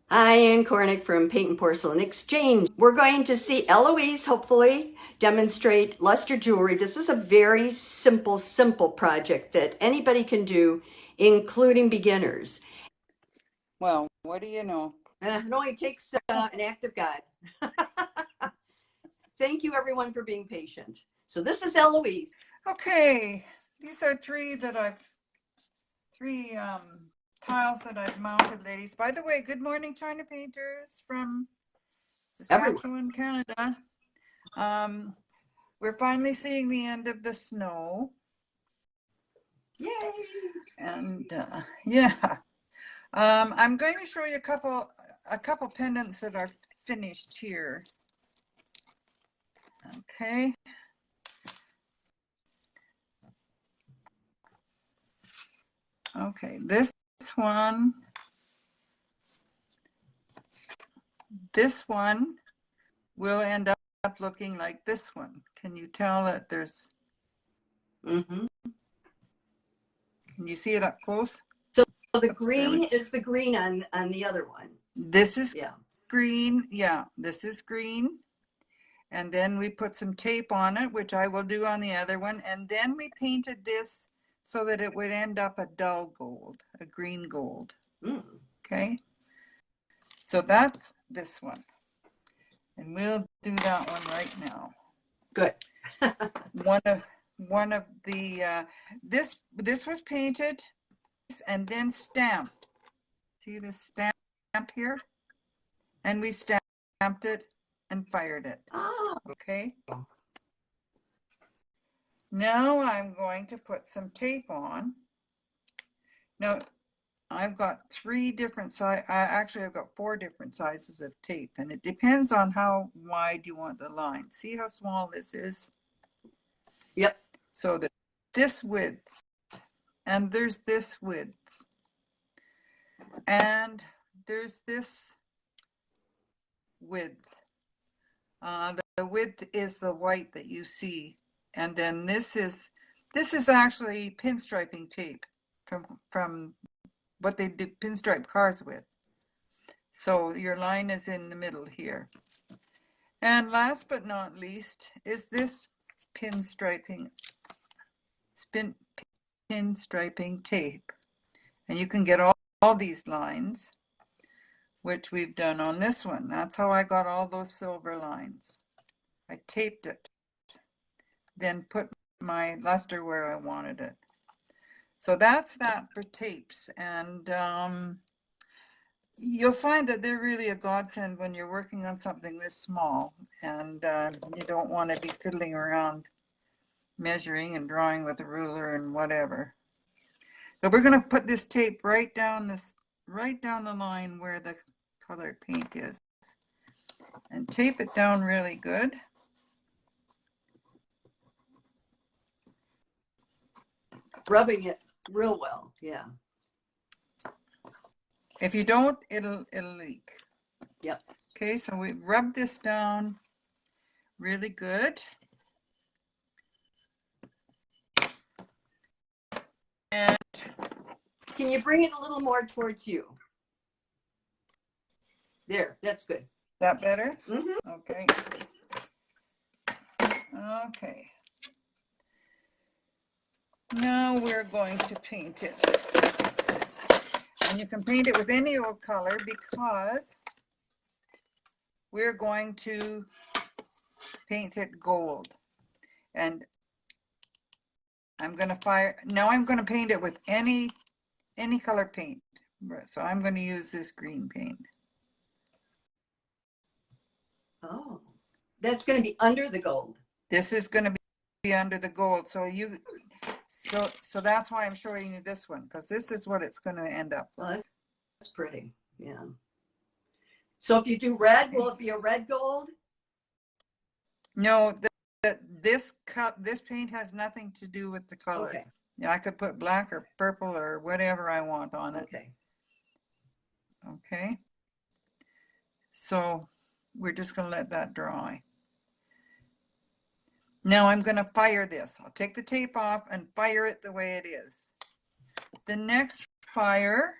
Hi, Ann Cornick from Paint and Porcelain Exchange. We're going to see Eloise, hopefully, demonstrate luster jewelry. This is a very simple project that anybody can do, including beginners. Well, what do you know? It only takes an act of God. Thank you, everyone, for being patient. So this is Eloise. Okay, these are three tiles that I've mounted, ladies. By the way, good morning, China painters from Saskatchewan, Canada. We're finally seeing the end of the snow. Yay! And yeah, I'm going to show you a couple pendants that are finished here. Okay. Okay, this one will end up looking like this one. Can you tell that there's, can you see it up close? So the green is the green on the other one. This is green. Yeah, this is green. And then we put some tape on it, which I will do on the other one. And then we painted this so that it would end up a dull gold, a green gold. Okay. So that's this one. And we'll do that one right now. Good. one of the this was painted and then stamped. See this stamp here? And we stamped it and fired it. Oh. Okay. Now I'm going to put some tape on. Now I've got three different size. Actually, I've got four different sizes of tape, and it depends on how wide you want the line. See how small this is? Yep. So that this width, and there's this width, and there's this width. The width is the white that you see, and then this is actually pinstriping tape from what they do pinstripe cars with. So your line is in the middle here. And last but not least is this pinstriping tape. And you can get all these lines, which we've done on this one. That's how I got all those silver lines. I taped it, then put my luster where I wanted it. So that's that for tapes. And you'll find that they're really a godsend when you're working on something this small and you don't want to be fiddling around measuring and drawing with a ruler and whatever. So we're going to put this tape right down the line where the colored paint is and tape it down really good. Rubbing it real well, yeah. If you don't, it'll leak. Yep. Okay, so we rub this down really good. And can you bring it a little more towards you? There, that's good. That better? Mm-hmm. Okay. Okay. Now we're going to paint it. And you can paint it with any old color because we're going to paint it gold. And I'm going to paint it with any color paint. So I'm going to use this green paint. Oh, that's going to be under the gold. This is going to be under the gold. So so that's why I'm showing you this one, because this is what it's going to end up with. Well, that's pretty, yeah. So if you do red, will it be a red gold? No, this paint has nothing to do with the color. Okay. Yeah, I could put black or purple or whatever I want on it. Okay. Okay. So we're just going to let that dry. Now I'm going to fire this. I'll take the tape off and fire it the way it is. The next fire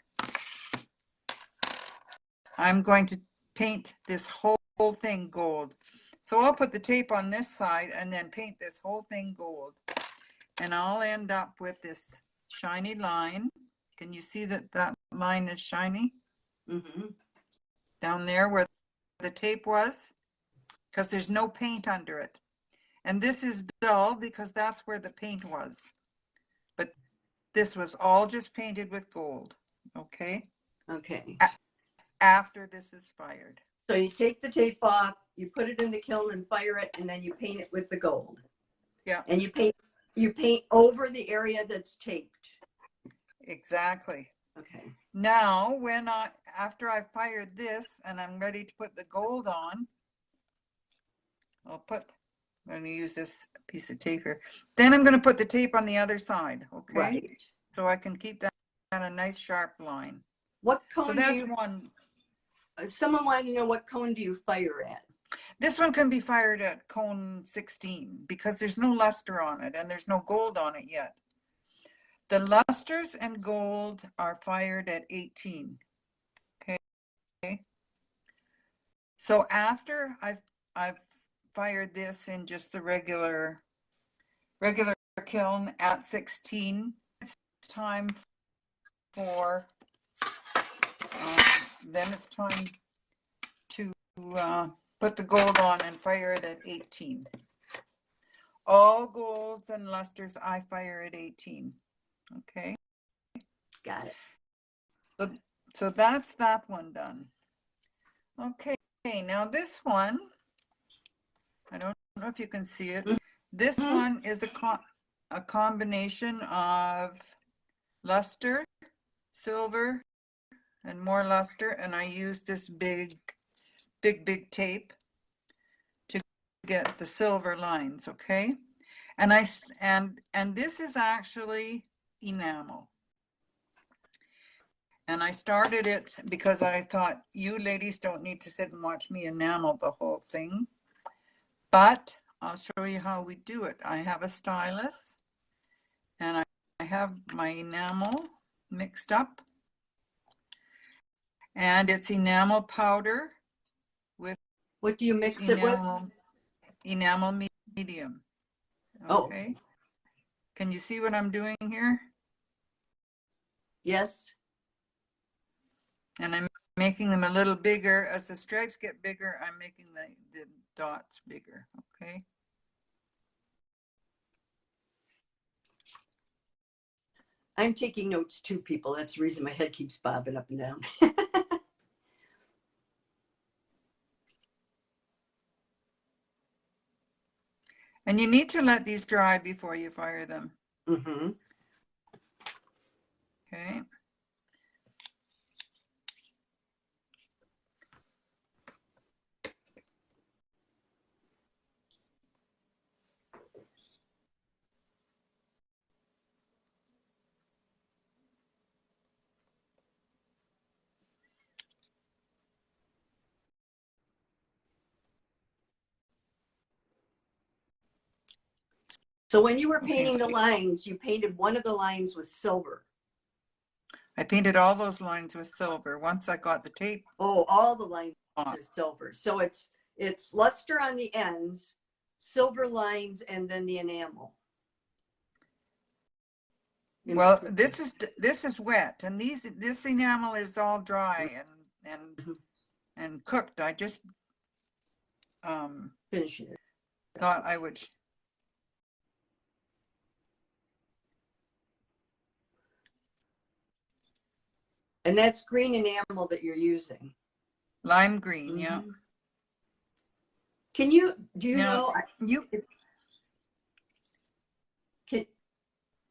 I'm going to paint this whole thing gold. So I'll put the tape on this side and then paint this whole thing gold. And I'll end up with this shiny line. Can you see that that line is shiny? Mm-hmm. Down there where the tape was? Because there's no paint under it. And this is dull because that's where the paint was. But this was all just painted with gold. Okay? Okay. After this is fired. So you take the tape off, you put it in the kiln and fire it, and then you paint it with the gold. Yeah. And you paint over the area that's taped. Exactly. Okay. Now, after I've fired this and I'm ready to put the gold on, I'm going to use this piece of tape here. Then I'm going to put the tape on the other side, okay? Right. So I can keep that a nice sharp line. What cone so that's one. Someone wanted to know what cone do you fire at? This one can be fired at cone 16 because there's no luster on it and there's no gold on it yet. The lusters and gold are fired at 18. Okay. So after I've fired this in just the regular kiln at 16, it's time for then it's time to put the gold on and fire it at 18. All golds and lusters I fire at 18. Okay. Got it. So that's that one done. Okay, now this one, I don't know if you can see it. This one is a combination of luster, silver, and more luster, and I use this big tape to get the silver lines, okay? And this is actually enamel. And I started it because I thought you ladies don't need to sit and watch me enamel the whole thing. But I'll show you how we do it. I have a stylus and I have my enamel mixed up. And it's enamel powder with what do you mix it with? Enamel medium. Okay. Oh. Can you see what I'm doing here? Yes. And I'm making them a little bigger. As the stripes get bigger, I'm making the dots bigger, okay? I'm taking notes too, people. That's the reason my head keeps bobbing up and down. And you need to let these dry before you fire them. Mm-hmm. Okay. So when you were painting the lines, you painted one of the lines with silver. I painted all those lines with silver once I got the tape. Oh, all the lines are silver. So it's luster on the ends, silver lines, and then the enamel. Well, this is wet, and this enamel is all dry and cooked. I just finish it. Thought I would. And that's green enamel that you're using. Lime green, yeah. Do you know?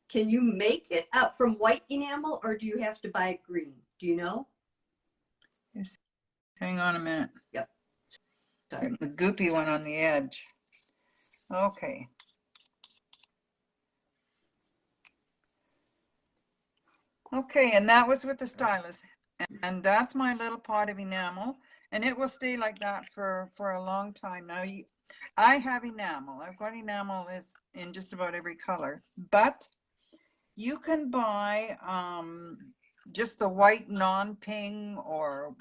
Can you make it up from white enamel, or do you have to buy green? Do you know? Yes. Hang on a minute. Yep. Sorry. The goopy one on the edge. Okay. Okay, and that was with the stylus. And that's my little pot of enamel. And it will stay like that for a long time. Now, I have enamel. I've got enamel in just about every color. But you can buy just the white non-ping or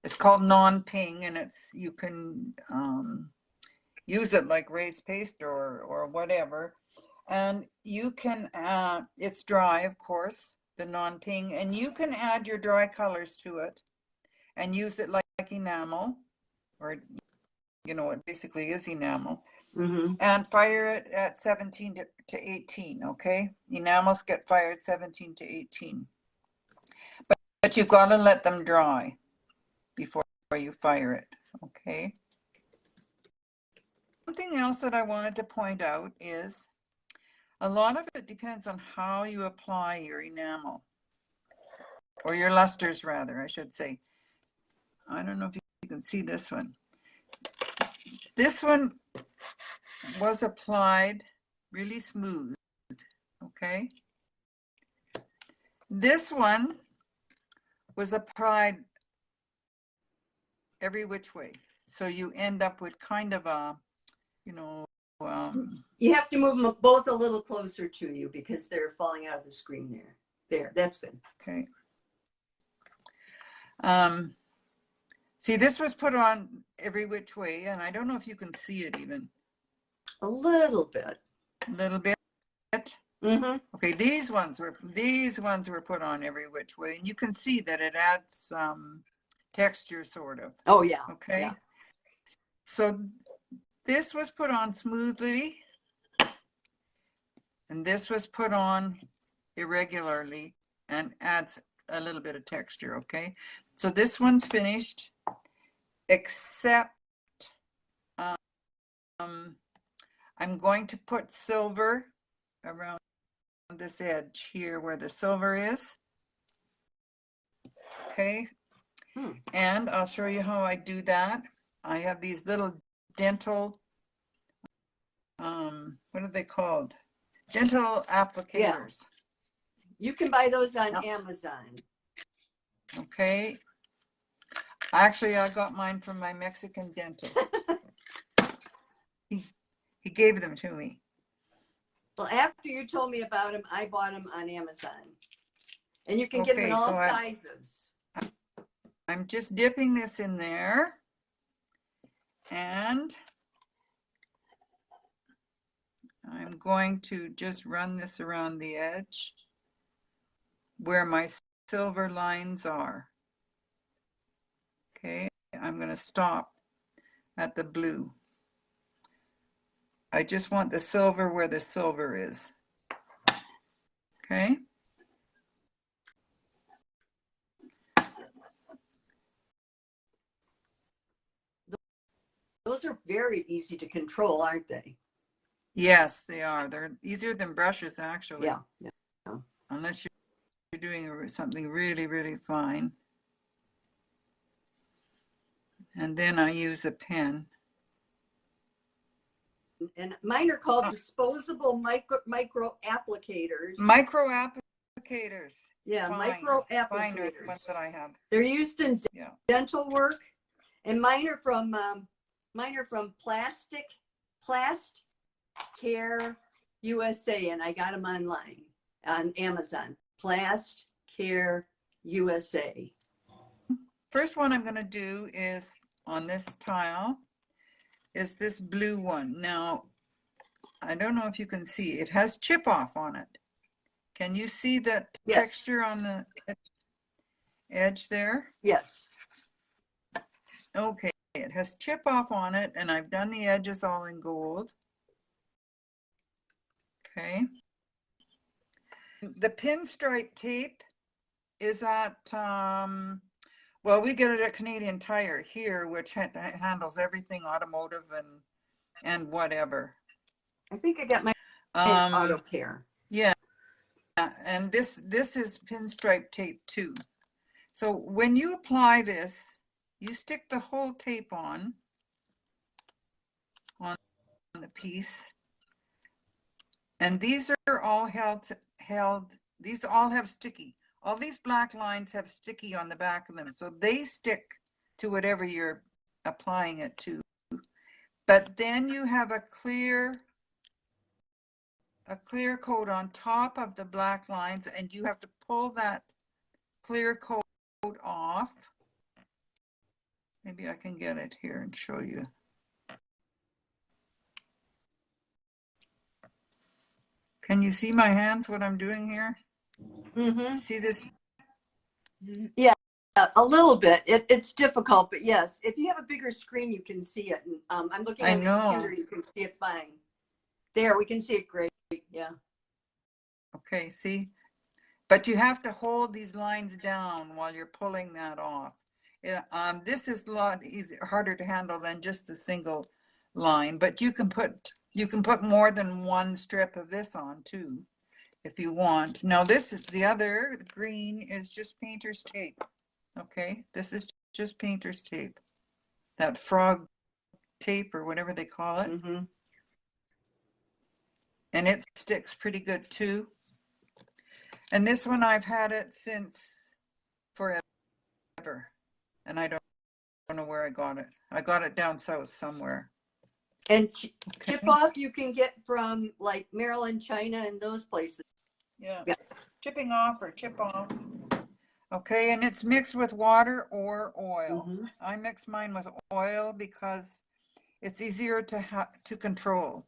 it's called non-ping, and you can use it like raised paste or whatever. And you can, it's dry, of course, the non-ping, and you can add your dry colors to it and use it like enamel, or, you know, it basically is enamel, and fire it at 17 to 18, okay? Enamels get fired 17 to 18. But you've got to let them dry before you fire it, okay? Something else that I wanted to point out is a lot of it depends on how you apply your enamel, or your lusters rather, I should say. I don't know if you can see this one. This one was applied really smooth, okay? This one was applied every which way. So you end up with kind of a, you know, you have to move them both a little closer to you because they're falling out of the screen there. There, that's good. Okay. See, this was put on every which way, and I don't know if you can see it even. A little bit. A little bit. Okay, these ones were put on every which way, and you can see that it adds some texture, sort of. Oh yeah. Okay. Yeah. So this was put on smoothly, and this was put on irregularly and adds a little bit of texture. Okay, so this one's finished, except I'm going to put silver around this edge here where the silver is. Okay, and I'll show you how I do that. I have these little dental, what are they called? Dental applicators. Yeah. You can buy those on Amazon. Okay. Actually, I got mine from my Mexican dentist. He gave them to me. Well, after you told me about them, I bought them on Amazon. And you can get them in all sizes. I'm just dipping this in there. And I'm going to just run this around the edge where my silver lines are. Okay, I'm going to stop at the blue. I just want the silver where the silver is. Okay. Those are very easy to control, aren't they? Yes, they are. They're easier than brushes, actually. Yeah. Unless you're doing something really, really fine. And then I use a pen. And mine are called disposable micro applicators. Micro applicators. Yeah, micro applicators. Ones that I have. They're used in dental work, and mine are from Plast Care USA, and I got them online on Amazon. Plast Care USA. First one I'm going to do is on this tile is this blue one. Now, I don't know if you can see, it has chip off on it. Can you see that texture on the edge there? Yes. Okay, it has chip off on it, and I've done the edges all in gold. Okay. The pinstripe tape is at, well, we get it at Canadian Tire here, which handles everything automotive and whatever. I think I got my auto care. Yeah, and this is pinstripe tape too. So when you apply this, you stick the whole tape on the piece, and these are all held. These all have sticky. All these black lines have sticky on the back of them, so they stick to whatever you're applying it to. But then you have a clear a clear coat on top of the black lines, and you have to pull that clear coat off. Maybe I can get it here and show you. Can you see my hands, what I'm doing here? Mm-hmm. See this? Yeah, a little bit. It's difficult, but yes, if you have a bigger screen, you can see it. And I'm looking I on the know. computer, you can see it fine. There, we can see it great. Yeah. Okay, see? But you have to hold these lines down while you're pulling that off. This is a lot easier, harder to handle than just the single line, but you can put more than one strip of this on too, if you want. Now this is the other, the green is just painter's tape. Okay, this is just painter's tape. That frog tape or whatever they call it. Mm-hmm. And it sticks pretty good too. And this one I've had it since forever. And I don't know where I got it. I got it down south somewhere. And chip off you can get from like Maryland, China, and those places. Yeah. Chipping off or chip off. Okay, and it's mixed with water or oil. Mm-hmm. I mix mine with oil because it's easier to control.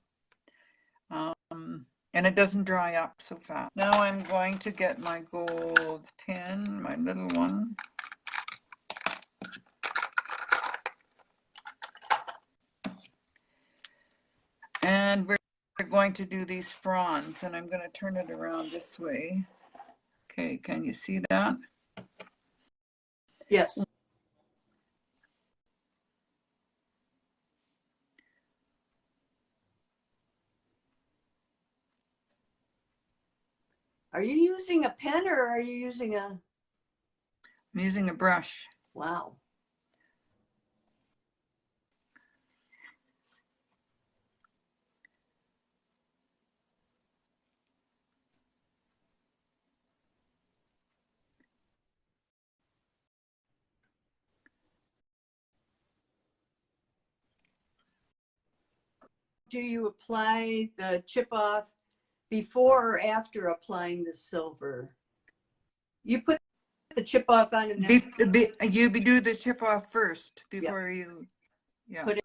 And it doesn't dry up so fast. Now I'm going to get my gold pen, my little one. And we're going to do these fronds, and I'm going to turn it around this way. Okay, can you see that? Yes. Are you using a pen or are you using a? I'm using a brush. Wow. Do you apply the chip off before or after applying the silver? You put the chip off on and then You do the chip off first before you put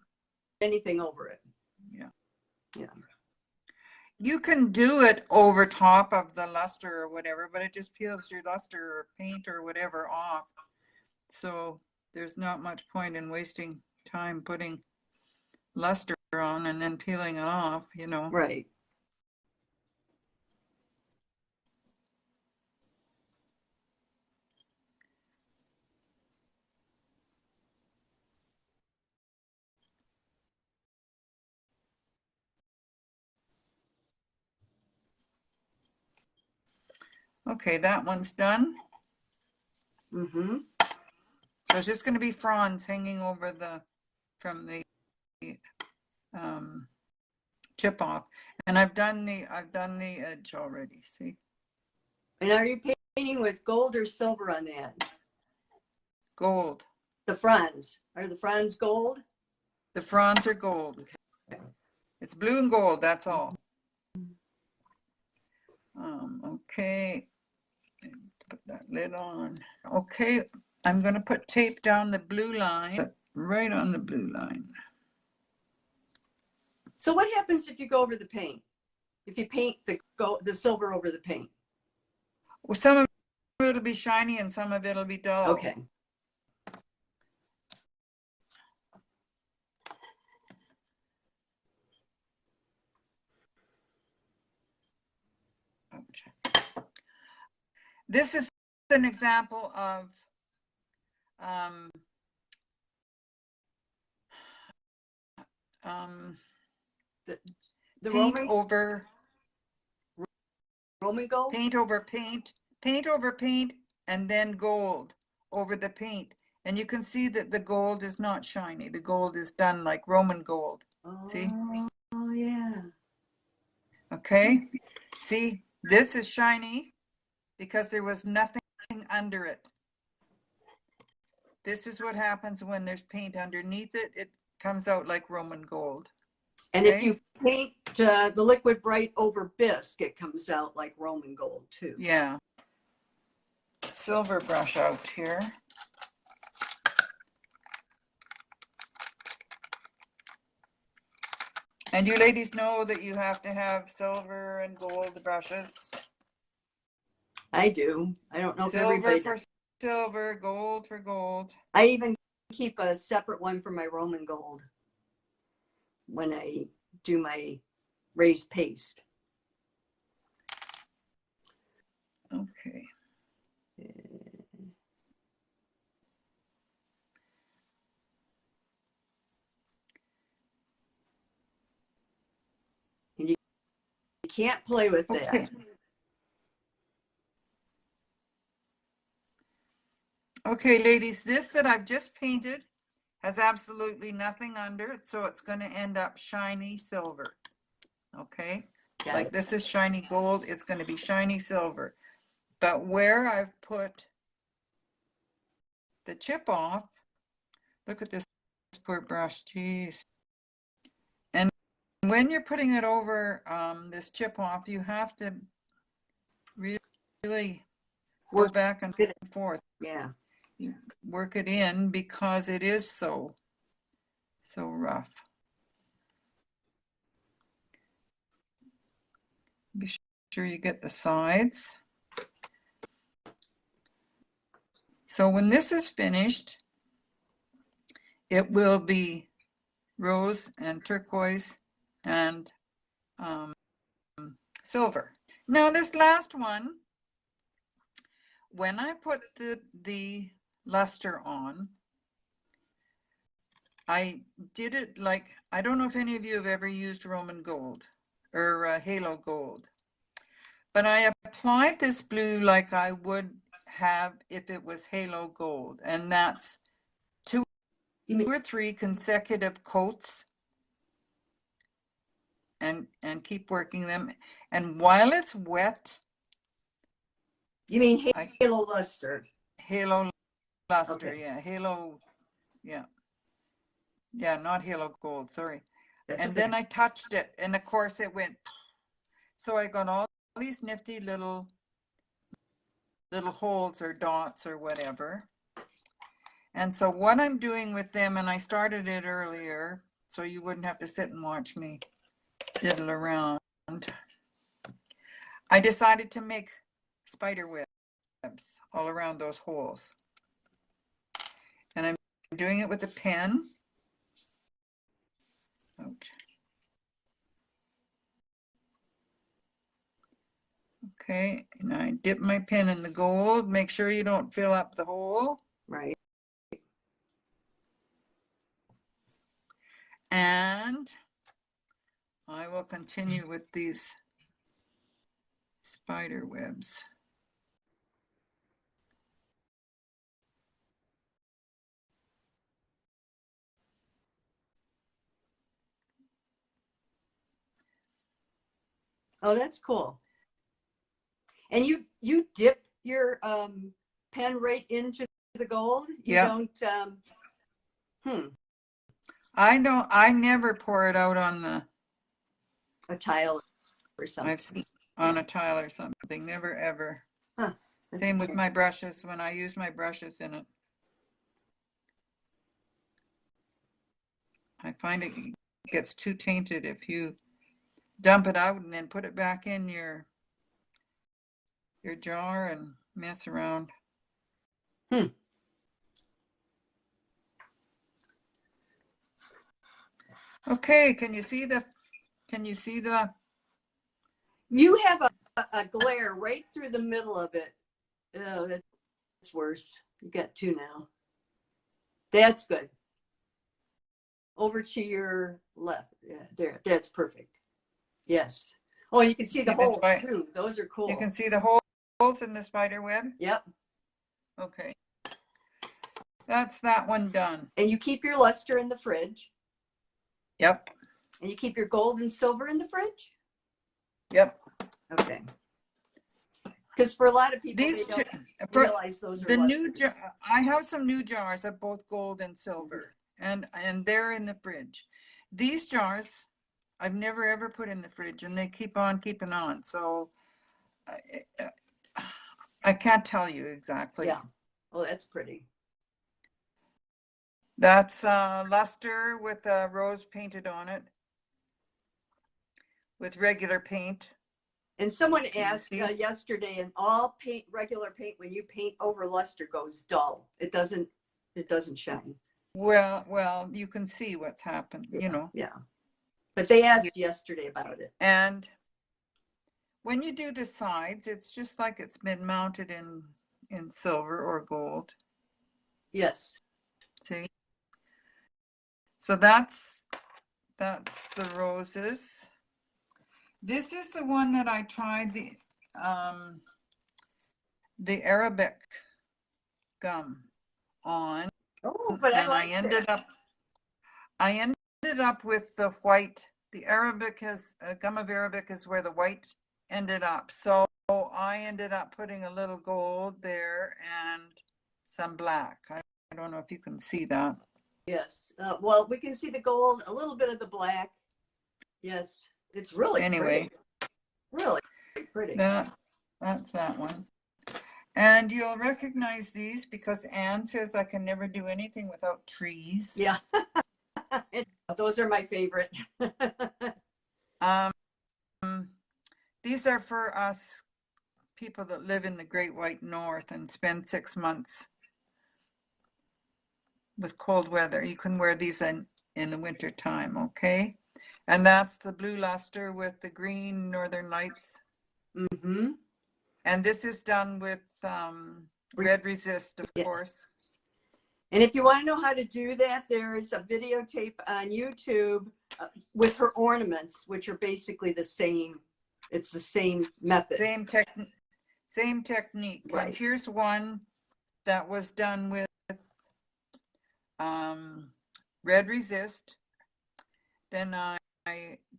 anything over it. Yeah. Yeah. You can do it over top of the luster or whatever, but it just peels your luster or paint or whatever off. So there's not much point in wasting time putting luster on and then peeling it off, you know. Right. Okay, that one's done. Mm-hmm. So it's just going to be fronds hanging over from the chip off, and I've done the edge already. See. And are you painting with gold or silver on that? Gold. The fronds. Are the fronds gold? The fronds are gold. Okay. It's blue and gold. That's all. Okay. Put that lid on. Okay. I'm going to put tape down the blue line, right on the blue line. So what happens if you go over the paint? If you paint the silver over the paint? Well, some of it'll be shiny and some of it'll be dull. Okay. This is an example of the paint over Roman gold? Paint over paint, and then gold over the paint. And you can see that the gold is not shiny. The gold is done like Roman gold. See? Oh, yeah. Okay. See, this is shiny because there was nothing under it. This is what happens when there's paint underneath it. It comes out like Roman gold. And if you paint the liquid bright over bisque, it comes out like Roman gold too. Yeah. Silver brush out here. And you ladies know that you have to have silver and gold brushes. I do. I don't know if Silver everybody for does. silver, gold for gold. I even keep a separate one for my Roman gold when I do my raised paste. Okay. And you can't play with that. Okay, ladies, this that I've just painted has absolutely nothing under it, so it's going to end up shiny silver. Okay, like this is shiny gold, it's going to be shiny silver. But where I've put the chip off, look at this poor brush, geez. And when you're putting it over this chip off, you have to really go back and forth. Yeah. You work it in because it is so rough. Be sure you get the sides. So when this is finished, it will be rose and turquoise and silver. Now this last one, when I put the luster on, I did it like, I don't know if any of you have ever used Roman gold or halo gold, but I applied this blue like I would have if it was halo gold, and that's 2 or 3 consecutive coats and keep working them. And while it's wet, you mean halo luster? Halo luster, Okay. yeah, halo, yeah, not halo gold, sorry. That's and okay. then I touched it, and of course it went. So I got all these nifty little holes or dots or whatever. And so what I'm doing with them, and I started it earlier, so you wouldn't have to sit and watch me diddle around. I decided to make spider webs all around those holes. And I'm doing it with a pen. Ouch. Okay, and I dip my pen in the gold. Make sure you don't fill up the hole. Right. And I will continue with these spider webs. Oh, that's cool. And you dip your pen right into the gold? You don't I never pour it out on a tile or something. I've seen on a tile or something. Never ever. Huh, same with my brushes, when I use my brushes in it. I find it gets too tainted if you dump it out and then put it back in your jar and mess around. Okay, can you see the you have a glare right through the middle of it. Oh, that's worse. You got 2 now. That's good. Over to your left. Yeah, there. That's perfect. Yes. Oh, you can see the holes too. Those are cool. You can see the holes in the spider web? Yep. Okay. That's that one done. And you keep your luster in the fridge. Yep. And you keep your gold and silver in the fridge? Yep. Okay. Because for a lot of people, they don't realize those are the lusters. new I have some new jars of both gold and silver, and they're in the fridge. These jars I've never ever put in the fridge, and they keep on keeping on. So I can't tell you exactly. Yeah. Oh, that's pretty. That's luster with a rose painted on it with regular paint. And someone You asked see? yesterday, and all paint, regular paint, when you paint over luster, goes dull. It doesn't shine. Well, you can see what's happened, Yeah, you know. Yeah. But they asked yesterday about it. And when you do the sides, it's just like it's been mounted in silver or gold. Yes. See? So that's the roses. This is the one that I tried the Arabic gum on. Oh, but I like I ended up with the white. The Arabic gum of Arabic is where the white ended up. So I ended up putting a little gold there and some black. I don't know if you can see that. Yes. Well, we can see the gold, a little bit of the black. Yes. It's really Anyway, pretty. Really pretty. That's that one. And you'll recognize these because Anne says I can never do anything without trees. Yeah. Those are my favorite. These are for us people that live in the Great White North and spend 6 months with cold weather. You can wear these in the winter time, okay? And that's the blue luster with the green Northern Lights. Mm-hmm. And this is done with red resist, of course. And if you want to know how to do that, there's a videotape on YouTube with her ornaments, which are basically the same. It's the same method. Same technique. Right. And here's one that was done with red resist. Then I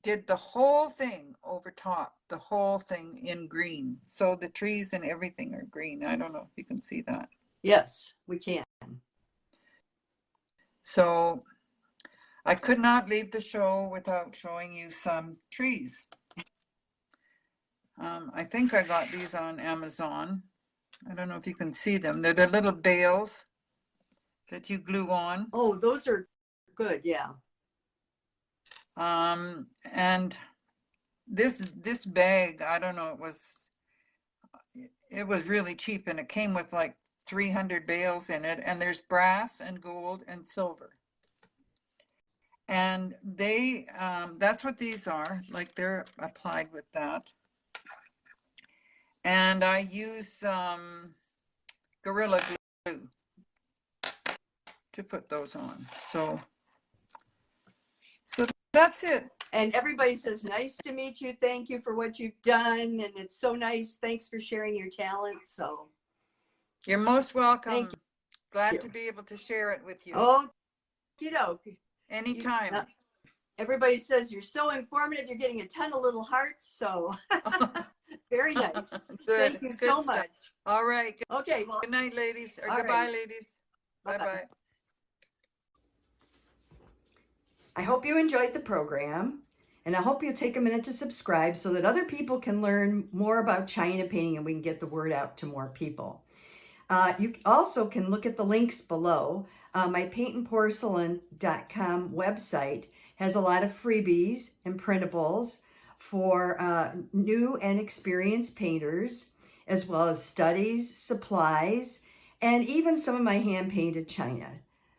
did the whole thing over top, the whole thing in green. So the trees and everything are green. I don't know if you can see that. Yes, we can. So I could not leave the show without showing you some trees. I think I got these on Amazon. I don't know if you can see them. They're the little bales that you glue on. Oh, those are good, yeah. And this bag, I don't know, it was really cheap, and it came with like 300 bales in it, and there's brass and gold and silver. And that's what these are, like they're applied with that. And I use Gorilla Glue to put those on. So that's it. And everybody says, nice to meet you. Thank you for what you've done. And it's so nice. Thanks for sharing your talent. So you're most welcome. Thank you. Glad to be able to share it with you. Oh, kiddo. Anytime. Everybody says you're so informative. You're getting a ton of little hearts. So very nice. Good. Thank you Good so stuff. much. All right. Okay. Well, good night, ladies. Or all goodbye, right. ladies. Bye-bye. Bye-bye. I hope you enjoyed the program, and I hope you'll take a minute to subscribe so that other people can learn more about China painting and we can get the word out to more people. You also can look at the links below. My Paintnporcelain.com website has a lot of freebies and printables for new and experienced painters, as well as studies, supplies, and even some of my hand-painted china.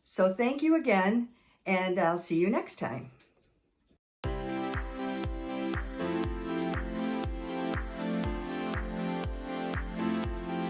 So thank you again, and I'll see you next time.